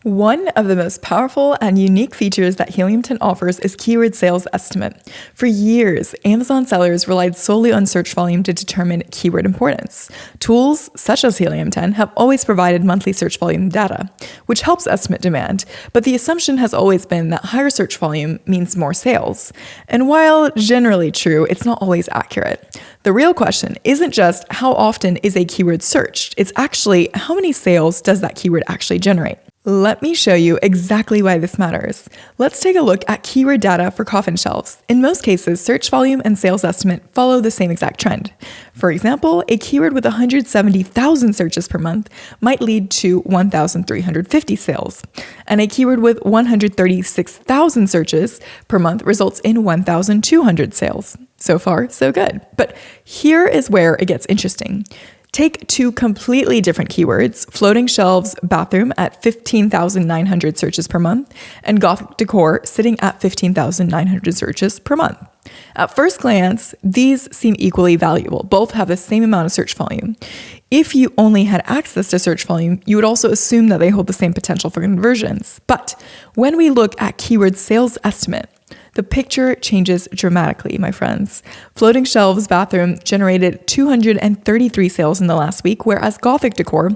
One of the most powerful and unique features that Helium 10 offers is keyword sales estimate. For years, Amazon sellers relied solely on search volume to determine keyword importance. Tools such as Helium 10 have always provided monthly search volume data, which helps estimate demand, but the assumption has always been that higher search volume means more sales. And while generally true, it's not always accurate. The real question isn't just how often is a keyword searched, it's actually how many sales does that keyword actually generate. Let me show you exactly why this matters. Let's take a look at keyword data for coffin shelves. In most cases, search volume and sales estimate follow the same exact trend. For example, a keyword with 170,000 searches per month might lead to 1,350 sales, and a keyword with 136,000 searches per month results in 1,200 sales. So far, so good. But here is where it gets interesting. Take two completely different keywords, floating shelves bathroom at 15,900 searches per month and Gothic decor sitting at 15,900 searches per month. At first glance, these seem equally valuable. Both have the same amount of search volume. If you only had access to search volume, you would also assume that they hold the same potential for conversions. But when we look at keyword sales estimate, the picture changes dramatically, my friends. Floating shelves bathroom generated 233 sales in the last week, whereas Gothic decor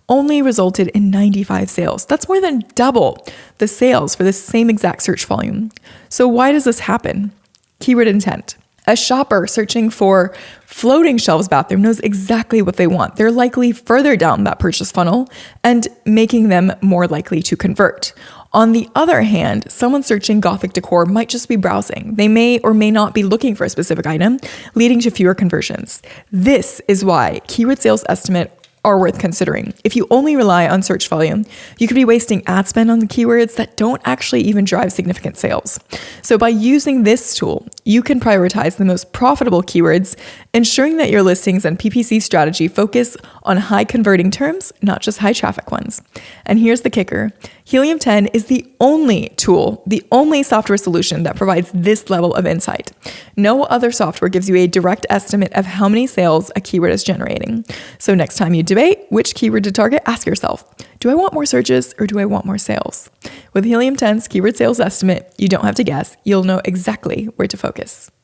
only resulted in 95 sales. That's more than double the sales for the same exact search volume. So why does this happen? Keyword intent. A shopper searching for floating shelves bathroom knows exactly what they want. They're likely further down that purchase funnel and making them more likely to convert. On the other hand, someone searching Gothic decor might just be browsing. They may or may not be looking for a specific item, leading to fewer conversions. This is why keyword sales estimate are worth considering. If you only rely on search volume, you could be wasting ad spend on the keywords that don't actually even drive significant sales. So by using this tool, you can prioritize the most profitable keywords, ensuring that your listings and PPC strategy focus on high converting terms, not just high traffic ones. And here's the kicker. Helium 10 is the only tool, the only software solution that provides this level of insight. No other software gives you a direct estimate of how many sales a keyword is generating. So next time you debate which keyword to target, ask yourself, do I want more searches or do I want more sales? With Helium 10's keyword sales estimate, you don't have to guess. You'll know exactly where to focus.